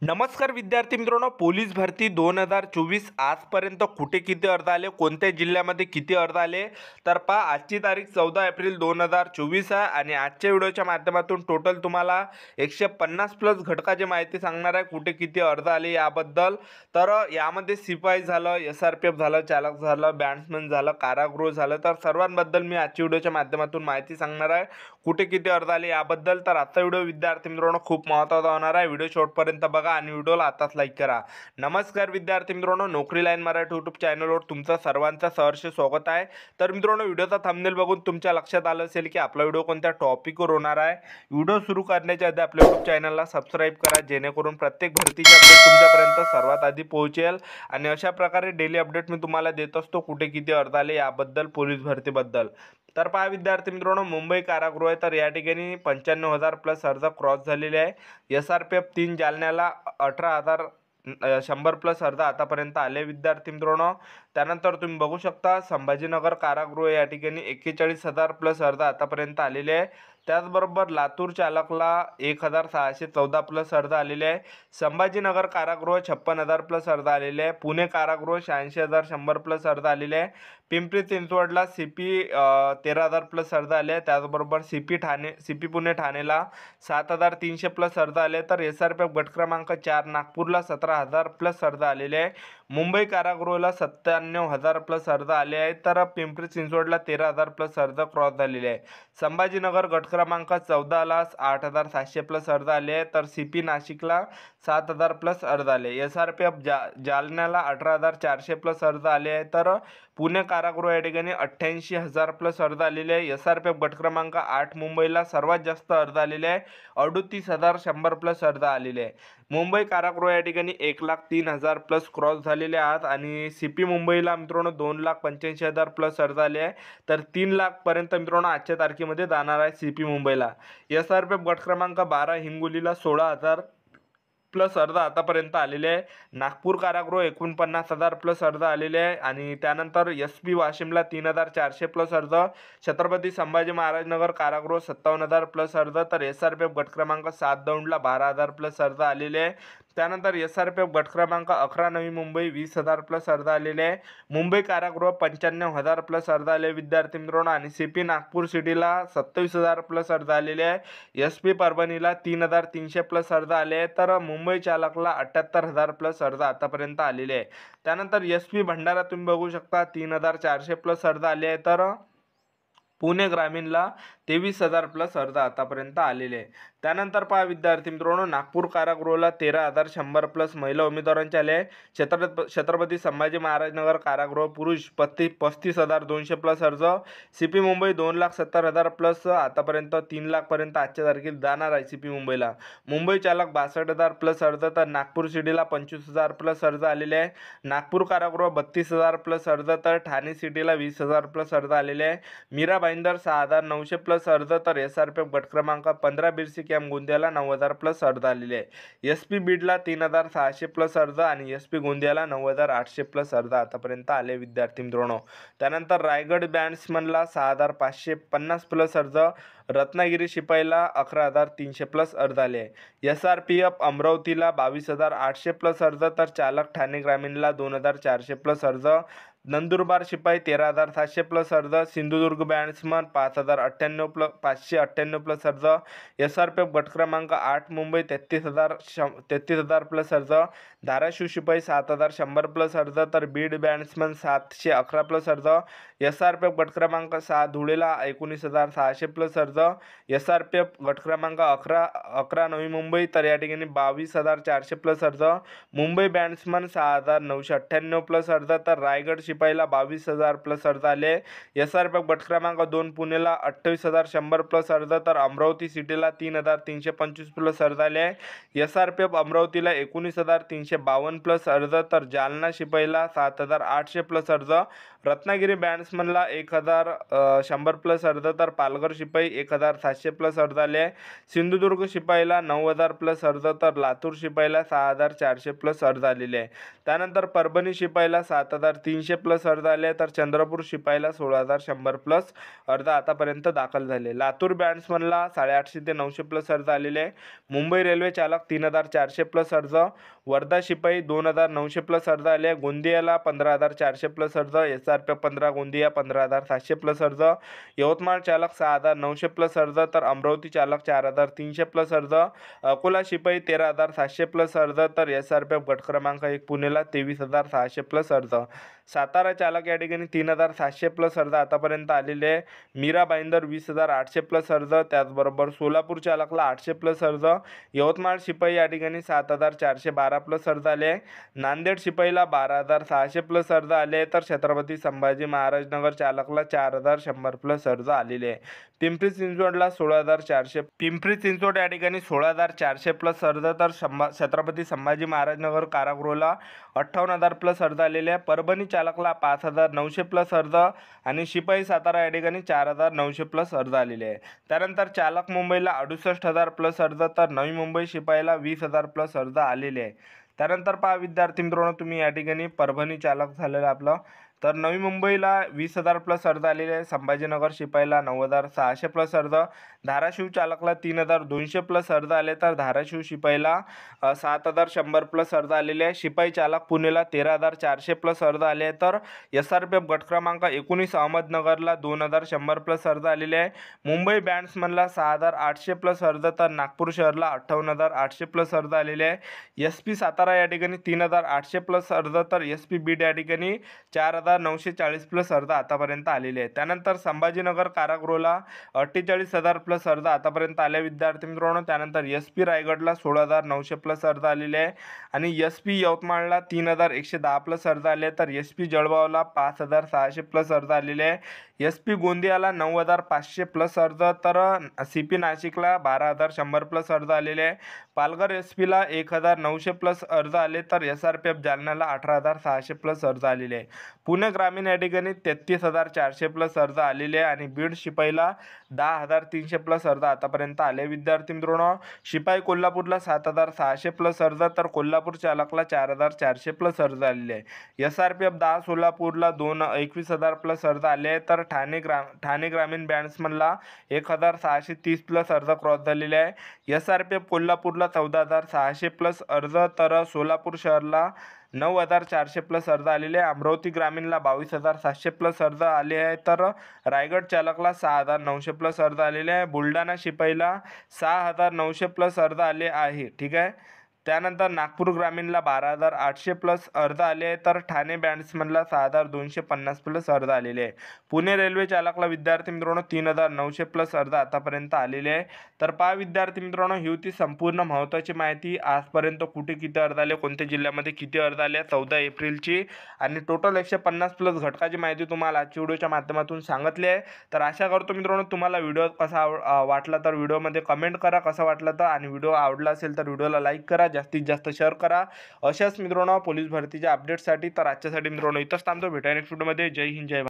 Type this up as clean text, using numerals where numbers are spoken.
नमस्कार विद्यार्थी मित्रांनो, पोलीस भरती 2024 आजपर्यंत कुठे किती अर्ज आले, कोणत्या जिल्ह्यामध्ये किती अर्ज आले, तर पहा आजची तारीख 14 एप्रिल 2024 आहे आणि आजच्या व्हिडिओच्या माध्यमातून टोटल तुम्हाला 150 प्लस घटकाची माहिती सांगणार आहे, कुठे किती अर्ज आले याबद्दल. तर यामध्ये सिपाई झालं, SRPF झालं, चालक झालं, बँड्समन झालं, कारागृह झालं, तर सर्वांबद्दल मी आजच्या व्हिडिओच्या माध्यमातून माहिती सांगणार आहे, कुठे किती अर्ज आले याबद्दल. तर आजचा व्हिडिओ विद्यार्थी मित्रांनो खूप महत्त्वाचा होणार आहे. व्हिडिओ शेवटपर्यंत बघा आणि व्हिडिओला आताच लाईक करा. नमस्कार विद्यार्थी मित्रांनो, नोकरी लाईन मराठी यूट्यूब चॅनलवर तुमचं सर्वांचं सहर्ष स्वागत आहे. तर मित्रांनो, व्हिडिओचा थंबनेल बघून तुमच्या लक्षात आलं असेल की आपला व्हिडिओ कोणत्या टॉपिकवर होणार आहे. व्हिडिओ सुरू करण्याच्या आधी आपल्या यूट्यूब चॅनलला सबस्क्राईब करा, जेणेकरून प्रत्येक भरतीचे अपडेट तुमच्यापर्यंत सर्वात आधी पोहोचेल. आणि अशा प्रकारे डेली अपडेट मी तुम्हाला देत असतो, कुठे किती अर्ज आले याबद्दल, पोलीस भरतीबद्दल. तर पहा विद्यार्थी मित्रांनो, मुंबई कारागृह आहे, तर या ठिकाणी 95,000 प्लस अर्ज क्रॉस झालेले आहे. SRPF 3 जालन्याला 18,100 प्लस अर्ज आतापर्यंत आले विद्यार्थी मित्रांनो. त्यानंतर तुम्ही बघू शकता संभाजीनगर कारागृह या ठिकाणी 41,000 प्लस अर्ज आतापर्यंत आलेले आहे. त्याचबरोबर लातूर चालकला 1,614 प्लस अर्ज आलेले आहे. संभाजीनगर कारागृह 56,000 प्लस अर्ज आलेले आहे. पुणे कारागृह 86,100 प्लस अर्ज आलेले आहे. पिंपरी चिंचवडला CP 13,000 प्लस अर्ज आले. त्याचबरोबर CP पुणे ठाणेला 7,300 प्लस अर्ज आले. तर SRPF गट क्रमांक 4 नागपूरला 17,000 प्लस अर्ज आलेले आहे. मुंबई कारागृहाला 97,000 प्लस अर्ज आले आहेत. तर पिंपरी चिंचवडला 13,000 प्लस अर्ज क्रॉस झालेले आहे. संभाजीनगर गट क्रमांक 14ला 8,700 प्लस अर्ज आले आहे. तर CP नाशिकला 7,000 प्लस अर्ज आले. SRPF जालन्याला 18,400 प्लस अर्ज आले आहे. तर पुणे कारागृह या ठिकाणी 88,000 प्लस अर्ज आलेले आहे. SRPF गट क्रमांक 8 मुंबईला सर्वात जास्त अर्ज आलेले आहे, 38,100 प्लस अर्ज आलेले आहे. मुंबई कारागृह या ठिकाणी 1,03,000 प्लस क्रॉस झालेले आहेत. आणि CP मुंबईला मित्रांनो 2,85,000 प्लस अर्ज आले आहे. तर 3 लाखपर्यंत मित्रांनो आजच्या तारखेमध्ये जाणार आहे CP मुंबईला. SRPF गट क्रमांक 12 हिंगोलीला 16,000 प्लस अर्ज आतापर्यंत आलेले आहे. नागपूर कारागृह 49,000 प्लस अर्ज आलेले आहे. आणि त्यानंतर SP वाशिमला 3,400 प्लस अर्ज. छत्रपती संभाजी महाराजनगर कारागृह 57,000 प्लस अर्ज. तर SRPF गट क्रमांक 7 दौंडला 12,000 प्लस अर्ज आलेले आहे. त्यानंतर SRPF गट क्रमांक 11 नवी मुंबई 20,000 प्लस अर्ज आलेले आहे. मुंबई कारागृह 95,000 प्लस अर्ज आले विद्यार्थी मित्रांनो. आणि CP नागपूर सिटीला 27,000 प्लस अर्ज आलेले आहे. SP परभणीला 3,300 प्लस अर्ज आले आहे. तर मुंबई चालकला 78,000 प्लस अर्ज आतापर्यंत आलेले आहे. त्यानंतर SP भंडारा तुम्ही बघू शकता 3,400 प्लस अर्ज आले आहे. तर पुणे ग्रामीणला 23,000 प्लस अर्ज आतापर्यंत आलेले आहे. त्यानंतर पहा विद्यार्थी मित्रांनो, नागपूर कारागृहाला 13,100 प्लस महिला उमेदवारांचे आले आहे. छत्रपती संभाजी महाराजनगर कारागृह पुरुष 35,200 प्लस अर्ज. CP मुंबई 2,70,000 प्लस आतापर्यंत 3 लाखपर्यंत आजच्या तारखेला जाणार आहे CP मुंबईला. मुंबई चालक 62,000 प्लस अर्ज. तर नागपूर सिटीला 25,000 प्लस अर्ज आलेले आहे. नागपूर कारागृह 32,000 प्लस अर्ज. तर ठाणे सिटीला 20,000 प्लस अर्ज आलेले आहे. मीरा भाईंदर 6,900 प्लस अर्ज. तर SRPF गट क्रमांक 15 बिरसी कॅम्प गोंदियाला 9,000 प्लस अर्ज आलेले आहे. SP बीडला 3,600 प्लस अर्ज. आणि SP गोंदियाला 9,800 प्लस अर्ज आतापर्यंत आले विद्यार्थी मित्रांनो. त्यानंतर रायगड बँड्समनला 6,550 प्लस अर्ज. रत्नागिरी शिपाईला 11,300 प्लस अर्ज आले. SRPF अमरावतीला 22,800 प्लस अर्ज. तर चालक ठाणे ग्रामीणला 2,400 प्लस अर्ज. नंदुरबार शिपाई 13,700 प्लस अर्ज. सिंधुदुर्ग बँड्समन 5,598 प्लस अर्ज. SRPF गट क्रमांक 8 मुंबई 33,000 प्लस अर्ज. धाराशिव शिपाई 7,100 प्लस अर्ज. तर बीड बँड्समन 711 प्लस अर्ज. SRPF गट क्रमांक 6 धुळेला 19,600 प्लस अर्ज. SRPF गट क्रमांक 11 नवी मुंबई, तर या ठिकाणी 22,400 प्लस अर्ज. मुंबई बँड्समन 6,998 प्लस अर्ज. तर रायगड शिपाईला 22,000 प्लस अर्ज आले. SRPF गट क्रमांक 2 पुणेला 28,100 प्लस अर्ज. तर अमरावती सिटीला 3,325 प्लस अर्ज आले. SRPF अमरावतीला 19,352 प्लस अर्ज. तर जालना शिपाईला 7,800 प्लस अर्ज. रत्नागिरी बँड्समनला 1,100 प्लस अर्ज. तर पालघर शिपाई 1,700 प्लस अर्ज आले. सिंधुदुर्ग शिपाईला 9,000 प्लस अर्ज. तर लातूर शिपाईला 6,400 प्लस अर्ज आलेले आहे. त्यानंतर परभणी शिपाईला 7,300 प्लस अर्ज आले, तर चंद्रपूर शिपाईला 16,100 प्लस अर्ज आतापर्यंत दाखल झाले. लातूर बॅट्समनला 850 ते 900 प्लस अर्ज आलेले आहे. मुंबई रेल्वे चालक 3,400 प्लस अर्ज. वर्धा शिपाई 2,900 प्लस अर्ज आले. गोंदियाला 15,400 प्लस अर्ज. SRP 15 गोंदिया 15,700 प्लस अर्ज. यवतमाळ चालक 6,900 प्लस अर्ज, तर अमरावती चालक 4,300 प्लस अर्ज. अकोला शिपाई 13,700 प्लस अर्ज, तर SRPF गट क्रमांक 1 पुणेला 23,600 प्लस अर्ज. सातारा चालक या ठिकाणी 3,700 प्लस अर्ज आतापर्यंत आलेले आहे. मीरा भाईंदर 20,800 प्लस अर्ज. त्याचबरोबर सोलापूर चालकला 800 प्लस अर्ज. यवतमाळ शिपाई या ठिकाणी 7,412 प्लस अर्ज आले. नांदेड शिपाईला 12,600 प्लस अर्ज आले, तर छत्रपती संभाजी महाराज नगर चालकला 4,100 प्लस अर्ज आलेले आहे. पिंपरी चिंचवडला 16,400. पिंपरी चिंचवड या ठिकाणी 16,400 प्लस अर्ज, तर छत्रपती संभाजी महाराज नगर कारागृहाला 58,000 प्लस अर्ज आलेले आहे. परभणी चालकला 5,900 प्लस अर्ज आणि शिपाई सातारा या ठिकाणी 4,900 प्लस अर्ज आलेले आहे. त्यानंतर चालक मुंबईला 68,000 प्लस अर्ज, तर नवी मुंबई शिपाईला 20,000 प्लस अर्ज आलेले आहे. त्यानंतर पहा विद्यार्थी मित्रांनो, तुम्ही या ठिकाणी परभणी चालक झालेलं आपलं, तर नवी मुंबईला 20,000 प्लस अर्ज आलेले आहे. संभाजीनगर शिपाईला 9,600 प्लस अर्ज. धाराशिव चालकला 3,200 प्लस अर्ज आले, तर धाराशिव शिपाईला 7,100 प्लस अर्ज आलेले आहे. शिपाई चालक पुणेला 13,400 प्लस अर्ज आले, तर SRPF गट क्रमांक 19 अहमदनगरला 2,100 प्लस अर्ज आलेले आहे. मुंबई बॅट्समनला 6,800 प्लस अर्ज, तर नागपूर शहरला 58,800 प्लस अर्ज आलेले आहे. SP सातारा या ठिकाणी 3,800 प्लस अर्ज, तर SP बीड या ठिकाणी 4,940 प्लस अर्ज आतापर्यंत आलेले आहे. त्यानंतर संभाजीनगर कारागृहाला 48,000 प्लस अर्ज आतापर्यंत आले विद्यार्थी मित्रांनो. त्यानंतर SP रायगडला 16,900 प्लस अर्ज आलेले आहे आणि SP यवतमाळला 3,110 प्लस अर्ज आले, तर SP जळगावला 5,600 प्लस अर्ज आलेले आहे. SP गोंदियाला 9,500 प्लस अर्ज, तर CP नाशिकला 12,100 प्लस अर्ज आलेले आहे. पालघर SPला 1,900 प्लस अर्ज आले, तर SRPF जालन्याला 18,600 प्लस अर्ज आलेले आहे. पुणे ग्रामीण या ठिकाणी 33,400 प्लस अर्ज आलेले आहे आणि बीड शिपाईला 10,300 प्लस अर्ज आतापर्यंत आले विद्यार्थी मित्रांनो. शिपाई कोल्हापूरला 7,600 प्लस अर्ज, तर कोल्हापूर चालकला 4,400 प्लस अर्ज आलेले आहे. SRPF 10 सोलापूरला 21,000 प्लस अर्ज आले, तर ठाणे ग्रामीण बॅट्समनला 1,630 प्लस अर्ज क्रॉस झालेले आहे. SRPF कोल्हापूरला 14,600 प्लस अर्ज, तर सोलापूर शहरला 9,400 प्लस अर्ज आलेले आहे. अमरावती ग्रामीणला 22,700 प्लस अर्ज आले आहे, तर रायगड चालकला 6,900 प्लस अर्ज आलेले आहे. बुलढाणा शिपाईला 6,900 प्लस अर्ज आले आहे. ठीक आहे. त्यानंतर नागपूर ग्रामीणला 12,800 प्लस अर्ज आले आहे, तर ठाणे बॅट्समनला 6,250 प्लस अर्ज आलेले आहे. पुणे रेल्वे चालकला विद्यार्थी मित्रांनो 3,900 प्लस अर्ज आतापर्यंत आलेले आहे. तर पहा विद्यार्थी मित्रांनो, ही होती संपूर्ण महत्त्वाची माहिती. आजपर्यंत कुठे किती अर्ज आले, कोणत्या जिल्ह्यामध्ये किती अर्ज आले 14 एप्रिलची, आणि टोटल 150 प्लस घटकाची माहिती तुम्हाला आजच्या व्हिडिओच्या माध्यमातून सांगितली आहे. तर आशा करतो मित्रांनो तुम्हाला व्हिडिओ कसा वाटला, तर व्हिडिओमध्ये कमेंट करा कसा वाटला तर, आणि व्हिडिओ आवडला असेल तर व्हिडिओला लाईक करा, जास्तीत जास्त शेअर करा. अशाच मित्रांनो पोलीस भरतीच्या अपडेटसाठी. तर आजच्यासाठी मित्रांनो इथंच थांबतो. भेटा नेक्स्ट व्हिडिओमध्ये. जय हिंद जय भारत.